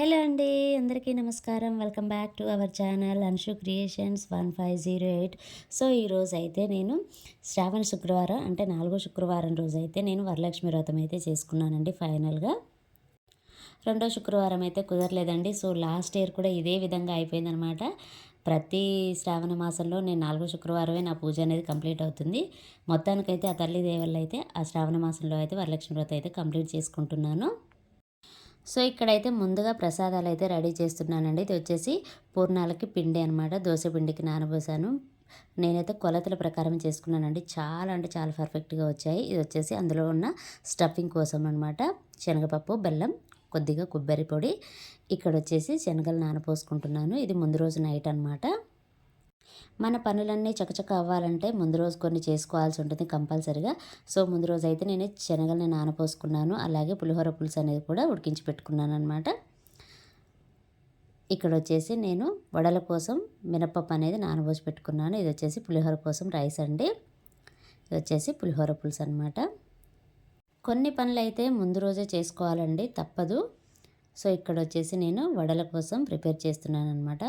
Hello అండి, అందరికీ నమస్కారం. Welcome back to our channel Anshu creations 1508. So ఈరోజు అయితే నేను శ్రావణ శుక్రవారం అంటే 4వ శుక్రవారం రోజు అయితే నేను వరలక్ష్మి వ్రతం అయితే చేసుకున్నానండి. ఫైనల్గా రెండో శుక్రవారం అయితే కుదరలేదండి. సో లాస్ట్ ఇయర్ కూడా ఇదే విధంగా అయిపోయిందనమాట. ప్రతి శ్రావణ మాసంలో నేను 4వ శుక్రవారమే నా పూజ అనేది కంప్లీట్ అవుతుంది. మొత్తానికైతే ఆ తల్లి దేవల్ల అయితే ఆ శ్రావణ మాసంలో అయితే వరలక్ష్మి వ్రతం అయితే కంప్లీట్ చేసుకుంటున్నాను. సో ఇక్కడైతే ముందుగా ప్రసాదాలు అయితే రెడీ చేస్తున్నానండి. ఇది వచ్చేసి పూర్ణాలకి పిండి అనమాట. దోశ పిండికి నానబోసాను. నేనైతే కొలతల ప్రకారం చేసుకున్నానండి. చాలా అంటే చాలా పర్ఫెక్ట్గా వచ్చాయి. ఇది వచ్చేసి అందులో ఉన్న స్టఫింగ్ కోసం అనమాట. శనగపప్పు, బెల్లం, కొద్దిగా కొబ్బరి పొడి. ఇక్కడ వచ్చేసి శనగలు నానపోసుకుంటున్నాను. ఇది ముందు రోజు నైట్ అనమాట. మన పనులన్నీ చకచక అవ్వాలంటే ముందు రోజు కొన్ని చేసుకోవాల్సి ఉంటుంది కంపల్సరిగా. సో ముందు రోజు అయితే నేను శనగల్ని నానపోసుకున్నాను. అలాగే పులిహోర పులుసు అనేది కూడా ఉడికించి పెట్టుకున్నాను అనమాట. ఇక్కడ వచ్చేసి నేను వడల కోసం మినపప్పు అనేది నానబోసి పెట్టుకున్నాను. ఇది వచ్చేసి పులిహోర కోసం రైస్ అండి. ఇది వచ్చేసి పులిహోర పులుసు అనమాట. కొన్ని పనులు అయితే ముందు రోజే చేసుకోవాలండి, తప్పదు. సో ఇక్కడ వచ్చేసి నేను వడల కోసం ప్రిపేర్ చేస్తున్నాను అనమాట.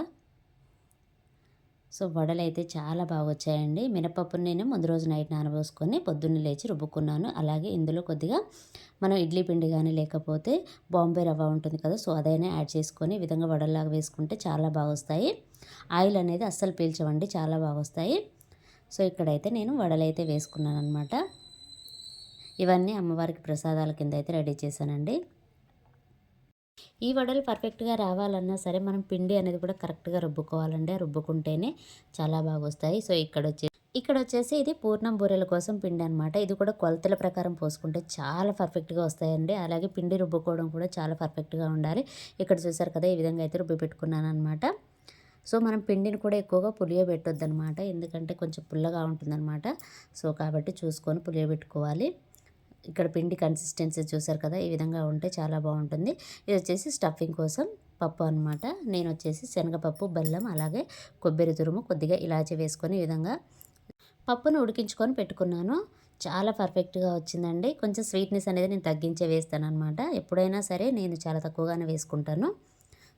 సో వడలు అయితే చాలా బాగా వచ్చాయండి. మినపప్పుని నేను ముందు రోజు నైట్ నానబోసుకొని పొద్దున్నే లేచి రుబ్బుకున్నాను. అలాగే ఇందులో కొద్దిగా మనం ఇడ్లీ పిండి కానీ లేకపోతే బాంబే రవ్వ ఉంటుంది కదా, సో అదైనా యాడ్ చేసుకొని ఈ విధంగా వడల్లాగా వేసుకుంటే చాలా బాగా వస్తాయి. ఆయిల్ అనేది అస్సలు పీల్చవండి, చాలా బాగా వస్తాయి. సో ఇక్కడైతే నేను వడలు అయితే వేసుకున్నాను అనమాట. ఇవన్నీ అమ్మవారికి ప్రసాదాల కింద అయితే రెడీ చేశానండి. ఈ వడలు పర్ఫెక్ట్గా రావాలన్నా సరే మనం పిండి అనేది కూడా కరెక్ట్గా రుబ్బుకోవాలండి. రుబ్బుకుంటేనే చాలా బాగా వస్తాయి. సో ఇక్కడ వచ్చేసి ఇది పూర్ణం బూరెల కోసం పిండి అనమాట. ఇది కూడా కొలతల ప్రకారం పోసుకుంటే చాలా పర్ఫెక్ట్గా వస్తాయండి. అలాగే పిండి రుబ్బుకోవడం కూడా చాలా పర్ఫెక్ట్గా ఉండాలి. ఇక్కడ చూసారు కదా, ఈ విధంగా అయితే రుబ్బి పెట్టుకున్నాను అనమాట. సో మనం పిండిని కూడా ఎక్కువగా పులియబెట్టొద్దు అనమాట, ఎందుకంటే కొంచెం పుల్లగా ఉంటుందన్నమాట. సో కాబట్టి చూసుకొని పులియబెట్టుకోవాలి. ఇక్కడ పిండి కన్సిస్టెన్సీ చూసారు కదా, ఈ విధంగా ఉంటే చాలా బాగుంటుంది. ఇది వచ్చేసి స్టఫింగ్ కోసం పప్పు అనమాట. నేను వచ్చేసి శనగపప్పు, బెల్లం, అలాగే కొబ్బరి తురుము, కొద్దిగా ఇలాచి వేసుకొని ఈ విధంగా పప్పును ఉడికించుకొని పెట్టుకున్నాను. చాలా పర్ఫెక్ట్గా వచ్చిందండి. కొంచెం స్వీట్నెస్ అనేది నేను తగ్గించే వేస్తాను అనమాట. ఎప్పుడైనా సరే నేను చాలా తక్కువగానే వేసుకుంటాను.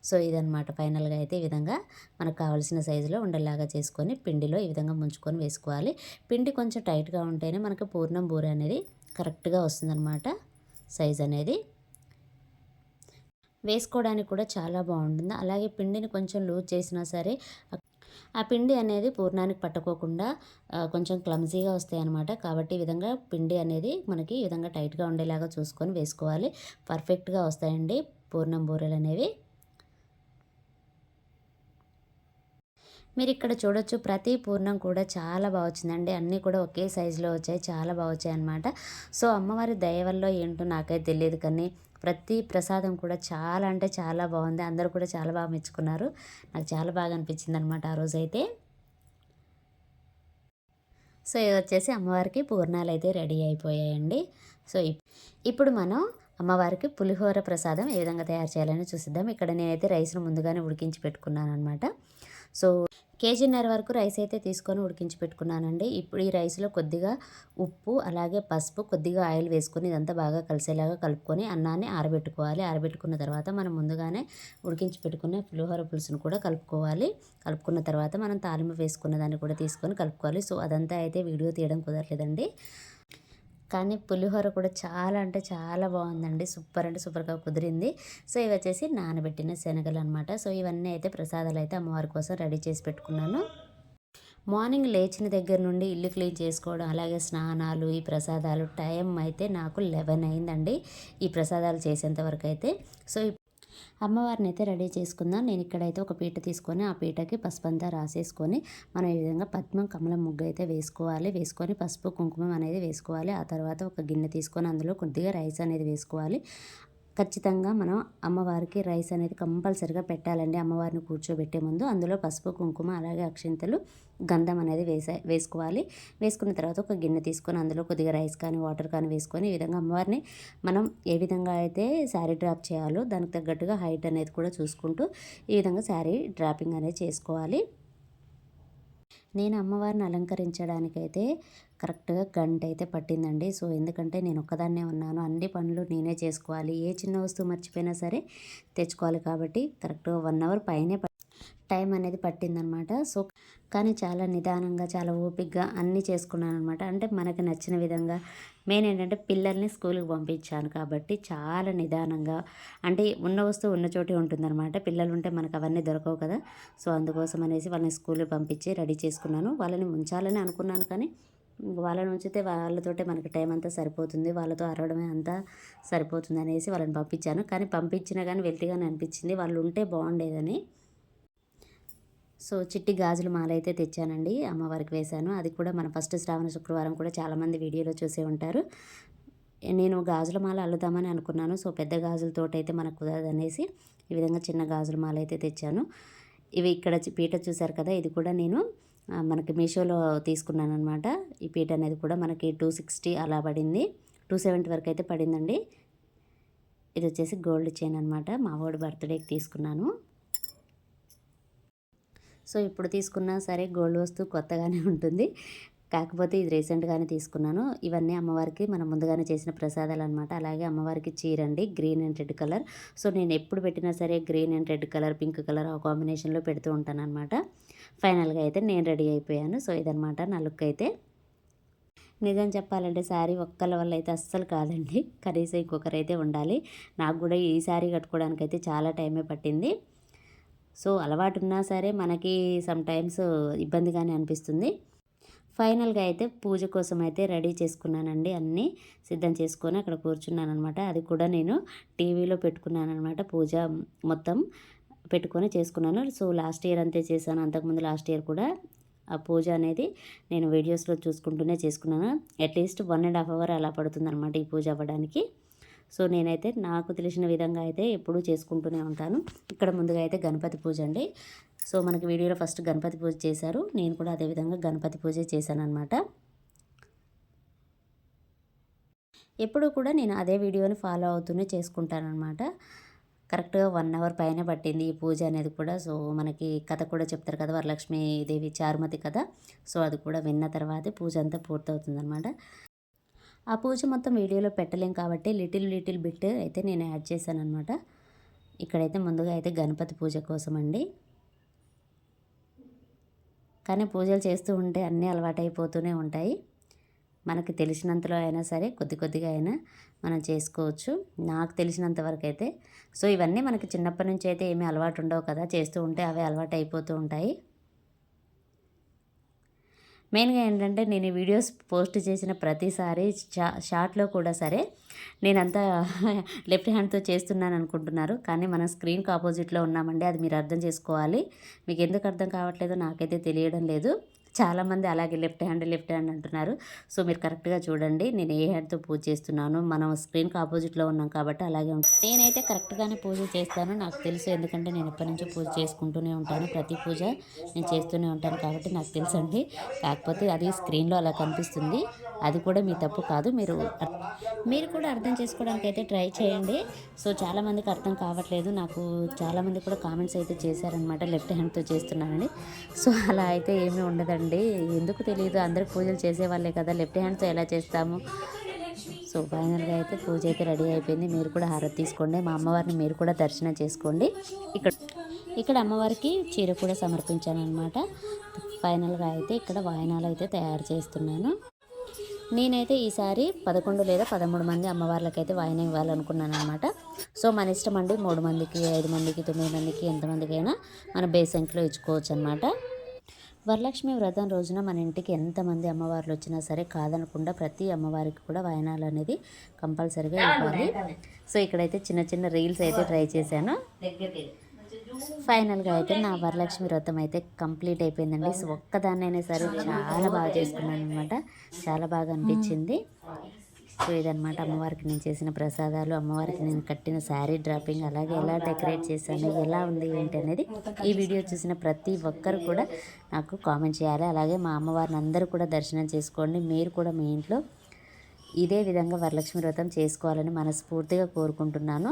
సో ఇదనమాట. ఫైనల్గా అయితే ఈ విధంగా మనకు కావాల్సిన సైజులో ఉండేలాగా చేసుకొని పిండిలో ఈ విధంగా ముంచుకొని వేసుకోవాలి. పిండి కొంచెం టైట్గా ఉంటేనే మనకు పూర్ణం బూరె అనేది కరెక్ట్గా వస్తుందన్నమాట. సైజ్ అనేది వేసుకోవడానికి కూడా చాలా బాగుంటుంది. అలాగే పిండిని కొంచెం లూజ్ చేసినా సరే ఆ పిండి అనేది పూర్ణానికి పట్టుకోకుండా కొంచెం క్లమ్జీగా వస్తాయి అన్నమాట. కాబట్టి ఈ విధంగా పిండి అనేది మనకి ఈ విధంగా టైట్గా ఉండేలాగా చూసుకొని వేసుకోవాలి. పర్ఫెక్ట్గా వస్తాయండి పూర్ణం బూరెలు అనేవి. మీరు ఇక్కడ చూడొచ్చు, ప్రతి పూర్ణం కూడా చాలా బాగా వచ్చిందండి. అన్నీ కూడా ఒకే సైజులో వచ్చాయి, చాలా బాగా వచ్చాయి అన్నమాట. సో అమ్మవారి దయ వల్ల ఏంటో నాకైతే తెలియదు, కానీ ప్రతి ప్రసాదం కూడా చాలా అంటే చాలా బాగుంది. అందరూ కూడా చాలా బాగా మెచ్చుకున్నారు. నాకు చాలా బాగా అనిపించింది అనమాట ఆ రోజైతే. సో ఇది వచ్చేసి అమ్మవారికి పూర్ణాలు అయితే రెడీ అయిపోయాయండి. సో ఇప్పుడు మనం అమ్మవారికి పులిహోర ప్రసాదం ఏ విధంగా తయారు చేయాలని చూసిద్దాం. ఇక్కడ నేనైతే రైస్ను ముందుగానే ఉడికించి పెట్టుకున్నాను అనమాట. సో కేజీన్నర వరకు రైస్ అయితే తీసుకొని ఉడికించి పెట్టుకున్నానండి. ఇప్పుడు ఈ రైస్లో కొద్దిగా ఉప్పు, అలాగే పసుపు, కొద్దిగా ఆయిల్ వేసుకొని ఇదంతా బాగా కలిసేలాగా కలుపుకొని అన్నాన్ని ఆరబెట్టుకోవాలి. ఆరబెట్టుకున్న తర్వాత మనం ముందుగానే ఉడికించి పెట్టుకున్న పులిహోర పులుసును కూడా కలుపుకోవాలి. కలుపుకున్న తర్వాత మనం తాలింపు వేసుకున్న దాన్ని కూడా తీసుకొని కలుపుకోవాలి. సో అదంతా అయితే వీడియో తీయడం కుదరలేదండి, కానీ పులిహోర కూడా చాలా అంటే చాలా బాగుందండి. సూపర్ అంటే సూపర్గా కుదిరింది. సో ఇవి వచ్చేసి నానబెట్టిన శనగలు అనమాట. సో ఇవన్నీ అయితే ప్రసాదాలు అయితే అమ్మవారి కోసం రెడీ చేసి పెట్టుకున్నాను. మార్నింగ్ లేచిన దగ్గర నుండి ఇల్లు క్లీన్ చేసుకోవడం, అలాగే స్నానాలు, ఈ ప్రసాదాలు, టైం అయితే నాకు 11 అయిందండి ఈ ప్రసాదాలు చేసేంత వరకు అయితే. సో అమ్మవారిని అయితే రెడీ చేసుకుందాం. నేను ఇక్కడైతే ఒక పీట తీసుకొని ఆ పీటకి పసుపు అంతా రాసేసుకొని మనం ఈ విధంగా పద్మం కమలం ముగ్గు అయితే వేసుకోవాలి. వేసుకొని పసుపు కుంకుమం అనేది వేసుకోవాలి. ఆ తర్వాత ఒక గిన్నె తీసుకొని అందులో కొద్దిగా రైస్ అనేది వేసుకోవాలి. ఖచ్చితంగా మనం అమ్మవారికి రైస్ అనేది కంపల్సరిగా పెట్టాలండి. అమ్మవారిని కూర్చోబెట్టే ముందు అందులో పసుపు, కుంకుమ, అలాగే అక్షింతలు, గంధం అనేది వేసుకోవాలి. వేసుకున్న తర్వాత ఒక గిన్నె తీసుకొని అందులో కొద్దిగా రైస్ కానీ వాటర్ కానీ వేసుకొని ఈ విధంగా అమ్మవారిని మనం ఏ విధంగా అయితే శారీ డ్రాప్ చేయాలో దానికి తగ్గట్టుగా హైట్ అనేది కూడా చూసుకుంటూ ఈ విధంగా శారీ డ్రాపింగ్ అనేది చేసుకోవాలి. నేను అమ్మవారిని అలంకరించడానికైతే కరెక్ట్‌గా గంట అయితే పట్టిందండి. సో, ఎందుకంటే నేను ఒక్కదాన్నే ఉన్నాను. అన్ని పనులు నేనే చేసుకోవాలి. ఏ చిన్న వస్తువు మర్చిపోయినా సరే తెచ్చుకోవాలి కాబట్టి కరెక్ట్‌గా 1 అవర్ పైనే టైం అనేది పట్టిందనమాట. సో, కానీ చాలా నిదానంగా, చాలా ఓపికగా అన్నీ చేసుకున్నాననమాట. అంటే మనకు నచ్చిన విధంగా మెయిన్ ఏంటంటే పిల్లల్ని స్కూలుకి పంపించాను కాబట్టి చాలా నిదానంగా అంటే ఉన్న వస్తువు ఉన్న చోటే ఉంటుందనమాట. పిల్లలు ఉంటే మనకు అవన్నీ దొరకవు కదా! సో, అందుకోసం అనేసి వాళ్ళని స్కూలుకి పంపించి రెడీ చేసుకున్నాను. వాళ్ళని ఉంచాలని అనుకున్నాను కానీ వాళ్ళని ఉంచితే వాళ్ళతోటే మనకి టైం అంతా సరిపోతుంది. వాళ్ళతో అరవడమే అంతా సరిపోతుందనేసి వాళ్ళని పంపించాను. కానీ పంపించినా గానీ వెల్తీగానే అనిపించింది. వాళ్ళు ఉంటే బాగుండేదని. సో, చిట్టి గాజుల మాల అయితే తెచ్చానండి. అమ్మవారికి వేశాను. అది కూడా మన ఫస్ట్ శ్రావణ శుక్రవారం కూడా చాలామంది వీడియోలో చూసే ఉంటారు. నేను గాజుల మాల అల్లుదామని అనుకున్నాను. సో, పెద్ద గాజులతోటైతే మనకు కుదరదనేసి ఈ విధంగా చిన్న గాజుల మాల అయితే తెచ్చాను. ఇవి ఇక్కడ పీట చూసారు కదా! ఇది కూడా నేను మనకి మీషోలో తీసుకున్నాననమాట. ఈ పీట అనేది కూడా మనకి 260 అలా పడింది. 270 వరకు అయితే పడిందండి. ఇది వచ్చేసి గోల్డ్ చైన్ అనమాట. మా వాడి బర్త్డేకి తీసుకున్నాను. సో, ఇప్పుడు తీసుకున్నా సరే గోల్డ్ వస్తువు కొత్తగానే ఉంటుంది. కాకపోతే ఇది రీసెంట్‌గానే తీసుకున్నాను. ఇవన్నీ అమ్మవారికి మనం ముందుగానే చేసిన ప్రసాదాలనమాట. అలాగే అమ్మవారికి చీరండి green and red colour. So, నేను ఎప్పుడు పెట్టినా సరే green and red colour, pink colour ఆ కాంబినేషన్‌లో పెడుతూ ఉంటాననమాట. ఫైనల్‌గా అయితే నేను రెడీ అయిపోయాను. సో, ఇదనమాట నా లుక్ అయితే. నిజం చెప్పాలంటే శారీ ఒక్కళ్ళ వల్ల అయితే అస్సలు కాదండి. కనీసం ఇంకొకరైతే ఉండాలి. నాకు కూడా ఈ శారీ కట్టుకోవడానికైతే చాలా టైమే పట్టింది. సో, అలవాటున్నా సరే మనకి సమ్‌టైమ్స్ ఇబ్బందిగానే అనిపిస్తుంది. ఫైనల్‌గా అయితే పూజ కోసం అయితే రెడీ చేసుకున్నానండి. అన్నీ సిద్ధం చేసుకొని అక్కడ కూర్చున్నాననమాట. అది కూడా నేను టీవీలో పెట్టుకున్నాననమాట. పూజ మొత్తం పెట్టుకొని చేసుకున్నాను. సో, లాస్ట్ ఇయర్ అంతే చేశాను. అంతకుముందు లాస్ట్ ఇయర్ కూడా ఆ పూజ అనేది నేను వీడియోస్‌లో చూసుకుంటూనే చేసుకున్నాను. అట్‌లీస్ట్ 1 ½ అవర్ అలా పడుతుందనమాట ఈ పూజ అవ్వడానికి. సో, నేనైతే నాకు తెలిసిన విధంగా అయితే ఎప్పుడూ చేసుకుంటూనే ఉంటాను. ఇక్కడ ముందుగా అయితే గణపతి పూజ అండి. సో, మనకి వీడియోలో ఫస్ట్ గణపతి పూజ చేశారు. నేను కూడా అదే విధంగా గణపతి పూజ చేశాననమాట. ఎప్పుడూ కూడా నేను అదే వీడియోని ఫాలో అవుతూనే చేసుకుంటాననమాట. కరెక్ట్‌గా 1 అవర్ పైనే పట్టింది ఈ పూజ అనేది కూడా. సో, మనకి కథ కూడా చెప్తారు కదా! వరలక్ష్మీదేవి చారుమతి కథ. సో, అది కూడా విన్న తర్వాతే పూజ అంతా పూర్తవుతుందనమాట. ఆ పూజ మొత్తం వీడియోలో పెట్టలేం కాబట్టి లిటిల్ బిట్ అయితే నేను యాడ్ చేశాననమాట. ఇక్కడైతే ముందుగా అయితే గణపతి పూజ కోసం అండి. కానీ పూజలు చేస్తూ ఉంటే అన్నీ అలవాటైపోతూనే ఉంటాయి. మనకి తెలిసినంతలో అయినా సరే కొద్ది కొద్దిగా అయినా మనం చేసుకోవచ్చు. నాకు తెలిసినంత వరకు అయితే. సో, ఇవన్నీ మనకి చిన్నప్పటి నుంచి అయితే ఏమీ అలవాటు ఉండవు కదా! చేస్తూ ఉంటే అవే అలవాటు అయిపోతూ ఉంటాయి. మెయిన్‌గా ఏంటంటే నేను ఈ వీడియోస్ పోస్ట్ చేసిన ప్రతిసారి షార్ట్‌లో కూడా సరే నేనంతా లెఫ్ట్ హ్యాండ్‌తో చేస్తున్నాను అనుకుంటున్నారు. కానీ మనం స్క్రీన్‌కి ఆపోజిట్‌లో ఉన్నామండి. అది మీరు అర్థం చేసుకోవాలి. మీకు ఎందుకు అర్థం కావట్లేదో నాకైతే తెలియడం లేదు. చాలామంది అలాగే లెఫ్ట్ హ్యాండ్ అంటున్నారు. సో, మీరు కరెక్ట్‌గా చూడండి. నేను ఏ హ్యాండ్‌తో పూజ చేస్తున్నాను. మనం స్క్రీన్‌కి ఆపోజిట్‌లో ఉన్నాం కాబట్టి అలాగే ఉంటుంది. నేనైతే కరెక్ట్‌గానే పూజ చేస్తాను. నాకు తెలుసు. ఎందుకంటే నేను ఎప్పటినుంచో పూజ చేసుకుంటూనే ఉంటాను. ప్రతి పూజ నేను చేస్తూనే ఉంటాను కాబట్టి నాకు తెలుసండి. కాకపోతే అది స్క్రీన్‌లో అలా కనిపిస్తుంది. అది కూడా మీ తప్పు కాదు. మీరు కూడా అర్థం చేసుకోవడానికి అయితే ట్రై చేయండి. సో, చాలామందికి అర్థం కావట్లేదు. నాకు చాలామంది కూడా కామెంట్స్ అయితే చేశారనమాట. లెఫ్ట్ హ్యాండ్‌తో చేస్తున్నానని. సో, అలా అయితే ఏమీ ఉండదండి. ఎందుకు తెలీదు. అందరూ పూజలు చేసేవాళ్ళే కదా! లెఫ్ట్ హ్యాండ్‌తో ఎలా చేస్తాము? సో, ఫైనల్‌గా అయితే పూజ అయితే రెడీ అయిపోయింది. మీరు కూడా హారతి తీసుకోండి. మా అమ్మవారిని మీరు కూడా దర్శనం చేసుకోండి. ఇక్కడ ఇక్కడ అమ్మవారికి చీర కూడా సమర్పించాననమాట. ఫైనల్‌గా అయితే ఇక్కడ వాయనాలు అయితే తయారు చేస్తున్నాను. నేనైతే ఈసారి 11 లేదా 13 మంది అమ్మవార్లకైతే వాయినం ఇవ్వాలనుకున్నాననమాట. సో, మన ఇష్టం అండి. 3 మందికి, 5 మందికి, 9 మందికి ఎంతమందికైనా మన బేసంఖ్యలో ఇచ్చుకోవచ్చు అనమాట. వరలక్ష్మి వ్రతం రోజున మన ఇంటికి ఎంతమంది అమ్మవార్లు వచ్చినా సరే కాదనకుండా ప్రతి అమ్మవారికి కూడా వాయనాలు అనేది కంపల్సరీగా ఇవ్వాలి. సో, ఇక్కడైతే చిన్న చిన్న రీల్స్ అయితే ట్రై చేశాను. ఫైనల్‌గా అయితే నా వరలక్ష్మి వ్రతం అయితే కంప్లీట్ అయిపోయిందండి. సో, ఒక్కదాన్నైనా సరే చాలా బాగా చేసుకున్నాననమాట. చాలా బాగా అనిపించింది. సో, ఇదనమాట అమ్మవారికి నేను చేసిన ప్రసాదాలు, అమ్మవారికి నేను కట్టిన శారీ డ్రాపింగ్, అలాగే ఎలా డెకరేట్ చేశాను, ఎలా ఉంది ఏంటి అనేది ఈ వీడియో చూసిన ప్రతి ఒక్కరు కూడా నాకు కామెంట్ చేయాలి. అలాగే మా అమ్మవారిని అందరూ కూడా దర్శనం చేసుకోండి. మీరు కూడా మీ ఇంట్లో ఇదే విధంగా వరలక్ష్మి వ్రతం చేసుకోవాలని మనస్ఫూర్తిగా కోరుకుంటున్నాను.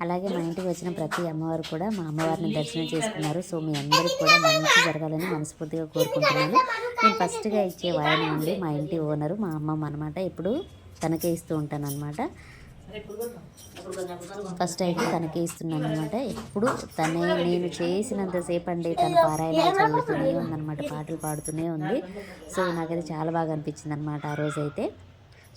అలాగే మా ఇంటికి వచ్చిన ప్రతి అమ్మవారు కూడా మా అమ్మవారిని దర్శనం చేసుకున్నారు. సో మీ అందరికి కూడా మంచి జరగాలని మనస్ఫూర్తిగా కోరుకుంటున్నాను. నేను ఫస్ట్గా ఇచ్చే వాయనం అండి మా ఇంటి ఓనరు మా అమ్మమ్మ అనమాట. ఇప్పుడు తనకే ఇస్తూ ఉంటాను అనమాట. ఫస్ట్ అయితే తనకే ఇస్తున్నాను అనమాట. ఎప్పుడు నేను చేసినంతసేపు అండి తన పారాయణ చదువుతూనే ఉందన్నమాట, పాటలు పాడుతూనే ఉంది. సో నాకైతే చాలా బాగా అనిపించింది అనమాట ఆ రోజైతే.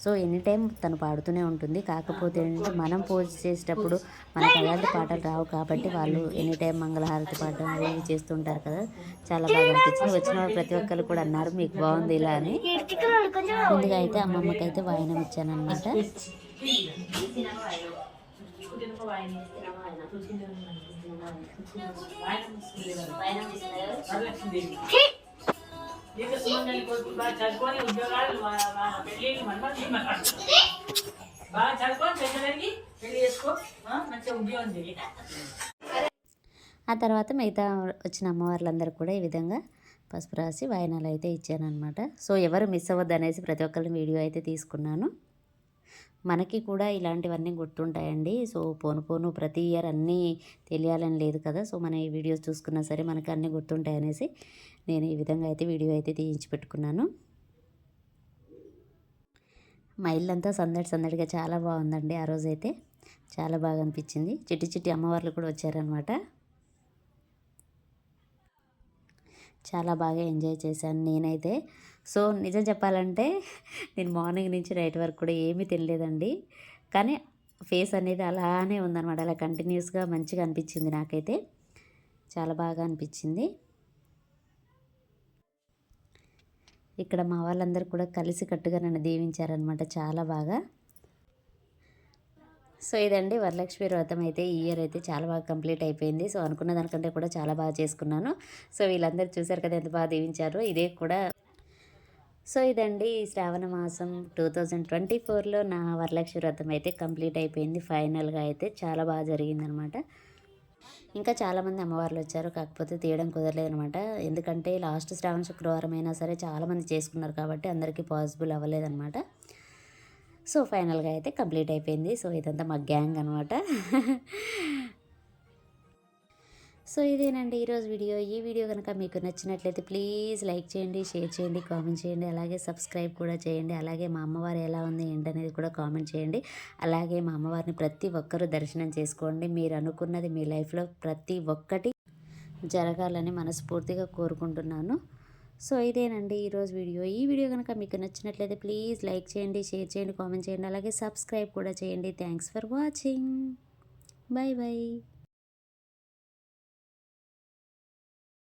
సో ఎనీ టైం తను పాడుతూనే ఉంటుంది. కాకపోతే ఏంటంటే మనం పూజ చేసేటప్పుడు మనకు అలాంటి పాటలు రావు కాబట్టి వాళ్ళు ఎనీ టైం మంగళహారతి పాడడం అవి చేస్తుంటారు కదా. చాలా బాగా అనిపించింది. వచ్చిన వాళ్ళు ప్రతి ఒక్కరు కూడా అన్నారు మీకు బాగుంది ఇలా అని. ముందుగా అయితే అమ్మమ్మకి అయితే వాయనం ఇచ్చాను అనమాట. ఆ తర్వాత మిగతా వచ్చిన అమ్మవార్లందరూ కూడా ఈ విధంగా పసుపు రాసి వాయనాలు అయితే ఇచ్చానమాట. సో ఎవరు మిస్ అవ్వద్దు అనేసి ప్రతి ఒక్కరిని వీడియో అయితే తీసుకున్నాను. మనకి కూడా ఇలాంటివన్నీ గుర్తుంటాయండి. సో పోను పోను ప్రతి ఇయర్ అన్నీ తెలియాలని లేదు కదా. సో మన ఈ వీడియోస్ చూసుకున్నా సరే మనకి అన్నీ గుర్తుంటాయి అనేసి నేను ఈ విధంగా అయితే వీడియో అయితే తీయించి పెట్టుకున్నాను. మా ఇల్లంతా సందడి సందడిగా చాలా బాగుందండి. ఆ రోజైతే చాలా బాగా అనిపించింది. చిట్టి చిట్టి అమ్మవార్లు కూడా వచ్చారనమాట. చాలా బాగా ఎంజాయ్ చేశాను నేనైతే. సో నిజం చెప్పాలంటే నేను మార్నింగ్ నుంచి నైట్ వరకు కూడా ఏమీ తినలేదండి. కానీ ఫేస్ అనేది అలానే ఉందన్నమాట. అలా కంటిన్యూస్గా మంచిగా అనిపించింది నాకైతే. చాలా బాగా అనిపించింది. ఇక్కడ మా వాళ్ళందరూ కూడా కలిసి కట్టుగా నన్ను దీవించారనమాట చాలా బాగా. సో ఇదండి వరలక్ష్మి వ్రతం అయితే ఈ ఇయర్ అయితే చాలా బాగా కంప్లీట్ అయిపోయింది. సో అనుకున్న దానికంటే కూడా చాలా బాగా చేసుకున్నాను. సో వీళ్ళందరూ చూశారు కదా ఎంత బాగా దీవించారో. ఇదే కూడా సో ఇదండి శ్రావణ మాసం 2024లో నా వరలక్ష్మి వ్రతం అయితే కంప్లీట్ అయిపోయింది. ఫైనల్గా అయితే చాలా బాగా జరిగిందనమాట. ఇంకా చాలామంది అమ్మవార్లు వచ్చారు. కాకపోతే తీయడం కుదరలేదనమాట. ఎందుకంటే లాస్ట్ శ్రావణ శుక్రవారం అయినా సరే చాలామంది చేసుకున్నారు కాబట్టి అందరికీ పాసిబుల్ అవ్వలేదన్నమాట. సో ఫైనల్గా అయితే కంప్లీట్ అయిపోయింది. సో ఇదంతా మా గ్యాంగ్ అనమాట. సో ఇదేనండి ఈరోజు వీడియో. ఈ వీడియో కనుక మీకు నచ్చినట్లయితే ప్లీజ్ లైక్ చేయండి, షేర్ చేయండి, కామెంట్ చేయండి. అలాగే సబ్స్క్రైబ్ కూడా చేయండి. అలాగే మా అమ్మవారు ఎలా ఉంది ఏంటనేది కూడా కామెంట్ చేయండి. అలాగే మా అమ్మవారిని ప్రతి ఒక్కరూ దర్శనం చేసుకోండి. మీరు అనుకున్నది మీ లైఫ్లో ప్రతి ఒక్కటి జరగాలని మనస్ఫూర్తిగా కోరుకుంటున్నాను. సో ఇదేనండి ఈరోజు వీడియో. ఈ వీడియో కనుక మీకు నచ్చినట్లయితే ప్లీజ్ లైక్ చేయండి, షేర్ చేయండి, కామెంట్ చేయండి. అలాగే సబ్స్క్రైబ్ కూడా చేయండి. Thanks for watching. Bye bye.